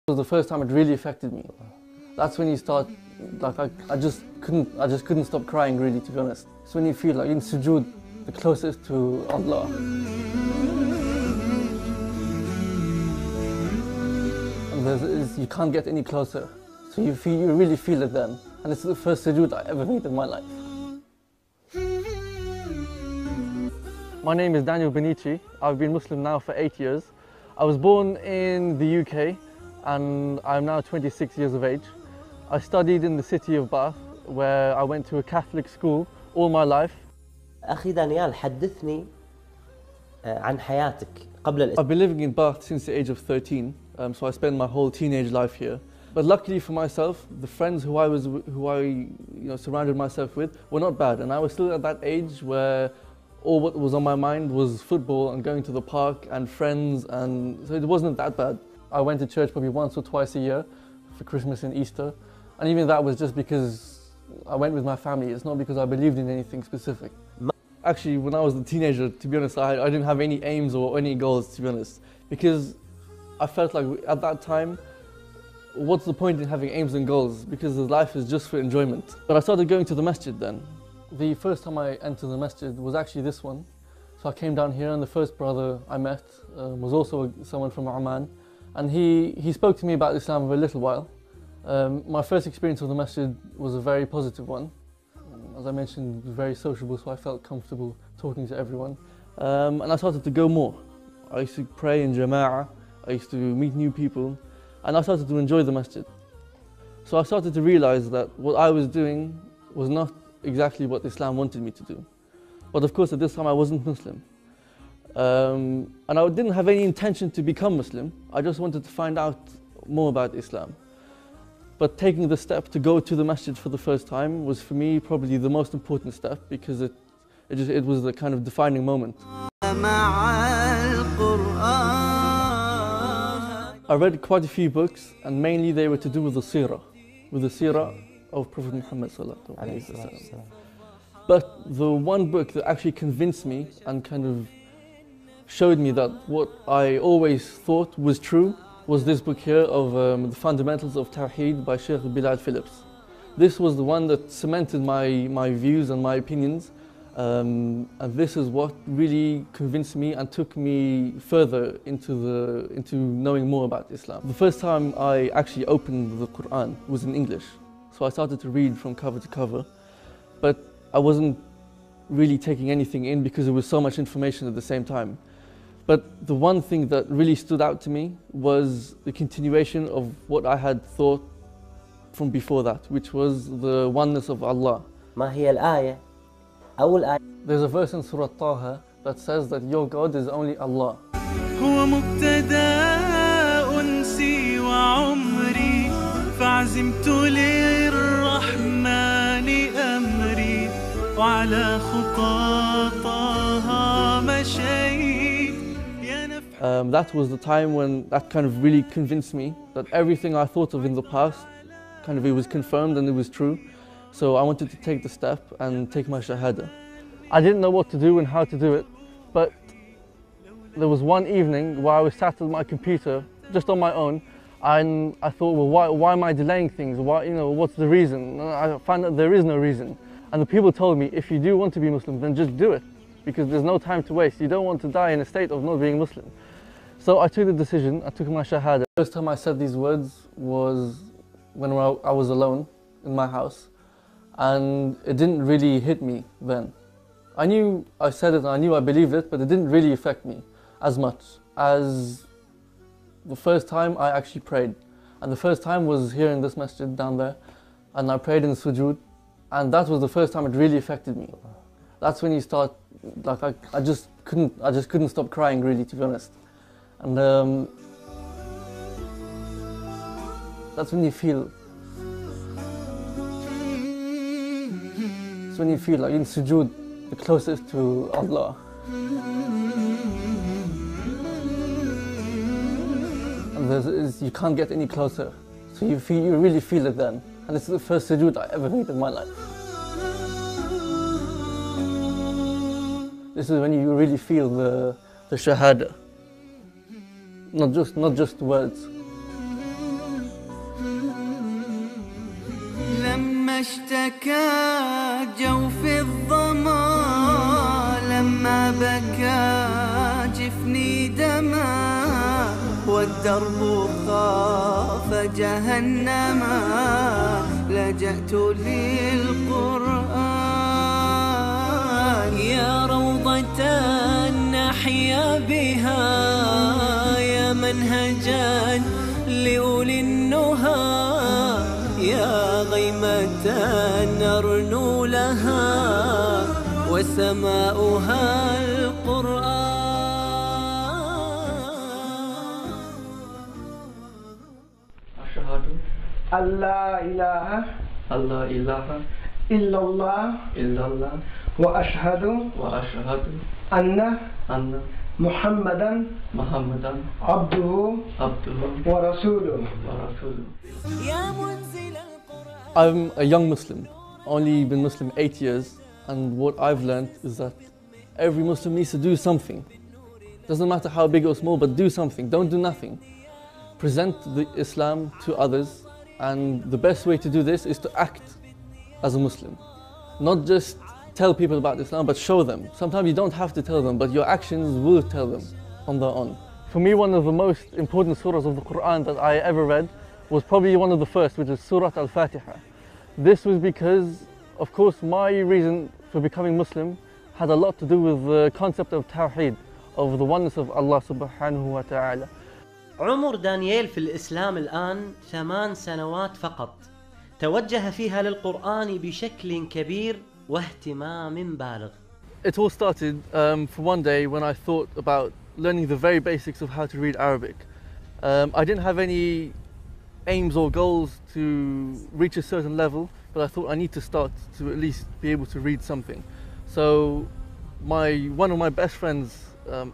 It was the first time it really affected me. That's when you start, like I just couldn't stop crying really, to be honest. It's when you feel like in sujood, the closest to Allah. And you can't get any closer. So you really feel it then. And it's the first sujood I ever made in my life. My name is Daniel Benici. I've been Muslim now for 8 years. I was born in the UK and I'm now 26 years of age. I studied in the city of Bath where I went to a Catholic school all my life. أخي دانيال حدثني عن حياتك قبل الإسلام. I've been living in Bath since the age of 13, so I spent my whole teenage life here. But luckily for myself, the friends who I surrounded myself with were not bad, and I was still at that age where all what was on my mind was football and going to the park and friends, and so it wasn't that bad. I went to church probably once or twice a year for Christmas and Easter, and even that was just because I went with my family. It's not because I believed in anything specific. Actually, when I was a teenager, to be honest, I didn't have any aims or any goals, to be honest, because I felt like at that time, what's the point in having aims and goals, because life is just for enjoyment. But I started going to the masjid then. The first time I entered the masjid was actually this one. So I came down here and the first brother I met was also someone from Oman, and he spoke to me about Islam for a little while. My first experience of the masjid was a very positive one. As I mentioned, it was very sociable, so I felt comfortable talking to everyone. And I started to go more. I used to pray in Jama'ah, I used to meet new people, and I started to enjoy the masjid. So I started to realize that what I was doing was not exactly what Islam wanted me to do. But of course at this time I wasn't Muslim. And I didn't have any intention to become Muslim. I just wanted to find out more about Islam. But taking the step to go to the masjid for the first time was for me probably the most important step, because it was the kind of defining moment. I read quite a few books, and mainly they were to do with the seerah of Prophet Muhammad sallallahu alaihi wasallam. But the one book that actually convinced me and kind of showed me that what I always thought was true was this book here of The Fundamentals of Tawheed by Sheikh Bilal Phillips. This was the one that cemented my views and my opinions, and this is what really convinced me and took me further into knowing more about Islam. The first time I actually opened the Quran was in English, so I started to read from cover to cover, but I wasn't really taking anything in because there was so much information at the same time. But the one thing that really stood out to me was the continuation of what I had thought from before that, which was the oneness of Allah. ما هي الآية؟ أول آية. There's a verse in Surah Taha that says that your God is only Allah. هو مبتدأ أنسي وعمري فعزمت للرحمن أمري وعلى خطى طه مشيت. That was the time when that kind of really convinced me that everything I thought of in the past, kind of it was confirmed and it was true. So I wanted to take the step and take my shahada. I didn't know what to do and how to do it, but there was one evening where I was sat at my computer just on my own, and I thought, well, why am I delaying things? What's the reason? And I found that there is no reason. And the people told me, if you do want to be Muslim, then just do it, because there's no time to waste. You don't want to die in a state of not being Muslim. So I took the decision, I took my shahada. The first time I said these words was when I was alone in my house, and it didn't really hit me then. I knew I said it, I knew I believed it, but it didn't really affect me as much as the first time I actually prayed. And the first time was here in this masjid down there, and I prayed in sujood, and that was the first time it really affected me. That's when you start, like I just couldn't stop crying really, to be honest. And that's when you feel, it's when you feel like in sujood, the closest to Allah. And you can't get any closer. So you really feel it then. And it's the first sujood I ever made in my life. This is when you really feel the shahada. Not just words. لما اشتكى جوف الظما لما بكى جفني دما والدرب خاف جهنما لجأت للقرآن يا روضة نحيا بها يا منهجا لأولي النهى يا غيمة نرنو لها وسماؤها القرآن أشهد أن لا إله أن لا إله إلا الله إلا الله وأشهد وأشهد أن أن محمدا محمدا عبده عبده ورسوله. ورسوله. يا منزل القرآن I'm a young Muslim, only been Muslim 8 years, and what I've learned is that every Muslim needs to do something. Doesn't matter how big or small, but do something, don't do nothing. Present the Islam to others, and the best way to do this is to act as a Muslim. Not just tell people about Islam, but show them. Sometimes you don't have to tell them, but your actions will tell them on their own. For me, one of the most important surahs of the Quran that I ever read was probably one of the first, which is Surah Al-Fatiha. This was because, of course, my reason for becoming Muslim had a lot to do with the concept of Tawheed, of the oneness of Allah subhanahu wa ta'ala. عمر دانييل في الإسلام الآن 8 سنوات فقط، توجه فيها للقرآن بشكل كبير واهتمام بالغ. It all started for one day when I thought about learning the very basics of how to read Arabic. I didn't have any aims or goals to reach a certain level, but I thought I need to start to at least be able to read something. So one of my best friends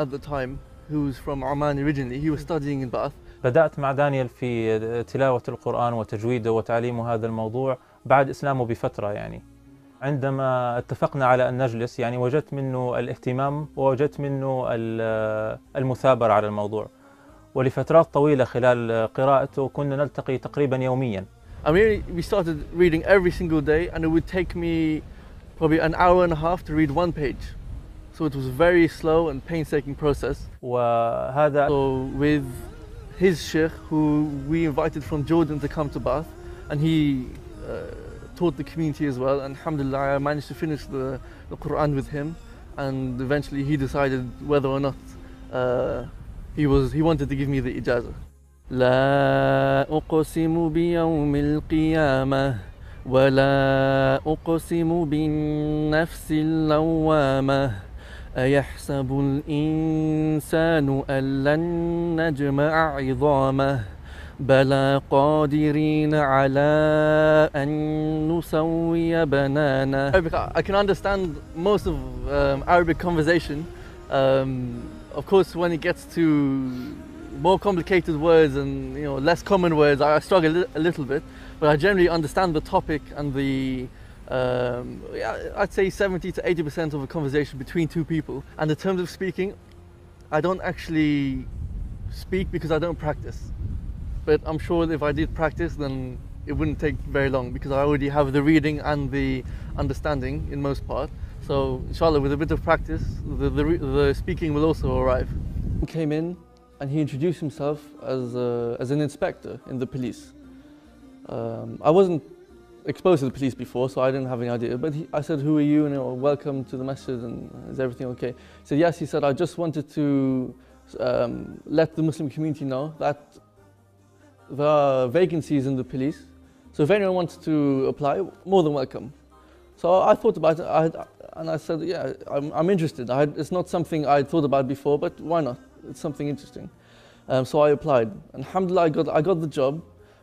at the time, who was from Oman originally, he was studying in Bath. بدأت مع دانيال في تلاوة القرآن وتجويده وتعليم هذا الموضوع بعد إسلامه بفترة يعني. عندما اتفقنا على أن نجلس يعني وجدت منه الاهتمام ووجدت منه المثابرة على الموضوع. ولفترات طويلة خلال قراءته كنا نلتقي تقريبا يوميا. I mean, we started reading every single day, and it would take me probably an hour and a half to read one page. So it was a very slow and painstaking process. وهذا So with his sheikh, who we invited from Jordan to come to Bath, and he taught the community as well, and alhamdulillah I managed to finish the Quran with him, and eventually he decided whether or not he wanted to give me the ijazah. لا أقسم بيوم القيامة ولا أقسم بالنفس اللوامة أيحسب الإنسان أن لن نجمع عظامه بلى قادرين على أن نسوي بنانه. I can understand most of Arabic conversation. Of course, when it gets to more complicated words and less common words, I struggle a little bit. But I generally understand the topic and the I'd say 70 to 80% of a conversation between two people. And in terms of speaking, I don't actually speak because I don't practice. But I'm sure if I did practice, then it wouldn't take very long because I already have the reading and the understanding in most part. So inshallah, with a bit of practice, the speaking will also arrive. He came in and he introduced himself as an inspector in the police. I wasn't exposed to the police before, so I didn't have any idea. But I said, "Who are you?" And welcome to the masjid. And is everything okay? He said, "Yes." He said, "I just wanted to let the Muslim community know that there are vacancies in the police. So if anyone wants to apply, more than welcome." So I thought about it, and I said, "Yeah, I'm interested. It's not something I'd thought about before, but why not? It's something interesting." So I applied. And alhamdulillah, I got the job.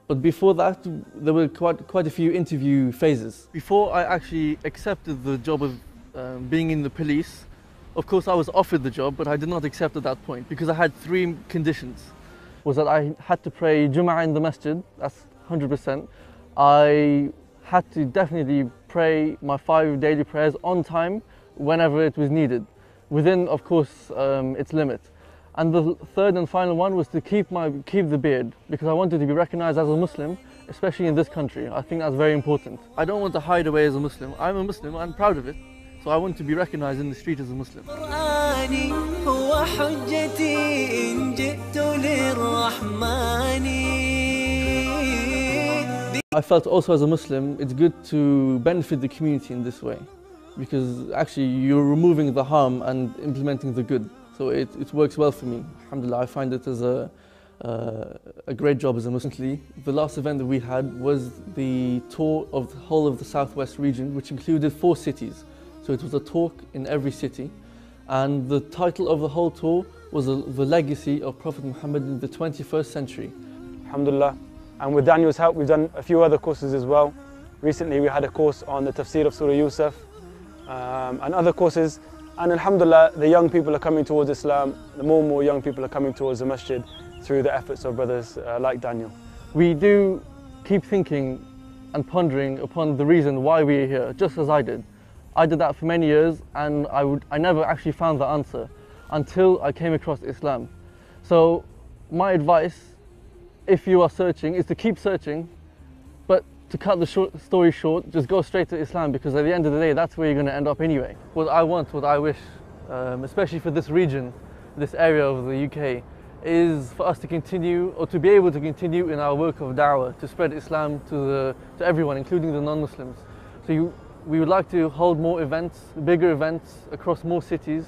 But before that, there were quite a few interview phases. Before I actually accepted the job of being in the police, of course I was offered the job, but I did not accept at that point because I had 3 conditions. Was that I had to pray Jum'ah in the masjid, that's 100%. I had to definitely pray my 5 daily prayers on time whenever it was needed, within, of course, its limit. And the third and final one was to keep the beard, because I wanted to be recognized as a Muslim, especially in this country. I think that's very important. I don't want to hide away as a Muslim. I'm a Muslim, I'm proud of it. So I want to be recognized in the street as a Muslim. قرآني هو حجتي إن جئت للرحمن. I felt also as a Muslim, it's good to benefit the community in this way, because actually you're removing the harm and implementing the good. So it works well for me. Alhamdulillah, I find it as a great job as a Muslim. The last event that we had was the tour of the whole of the southwest region, which included 4 cities. So it was a talk in every city. And the title of the whole tour was the legacy of Prophet Muhammad in the 21st century. Alhamdulillah. And with Daniel's help, we've done a few other courses as well. Recently, we had a course on the tafsir of Surah Yusuf and other courses. And Alhamdulillah, the young people are coming towards Islam. The more and more young people are coming towards the masjid through the efforts of brothers like Daniel. We do keep thinking and pondering upon the reason why we are here, just as I did. I did that for many years, and I never actually found the answer until I came across Islam. So my advice, if you are searching, is to keep searching, but to cut the story short, just go straight to Islam, because at the end of the day, that's where you're going to end up anyway. What I want, what I wish, especially for this region, this area of the UK, is for us to continue, or to be able to continue in our work of da'wah, to spread Islam to everyone, including the non-Muslims. So we would like to hold more events, bigger events across more cities,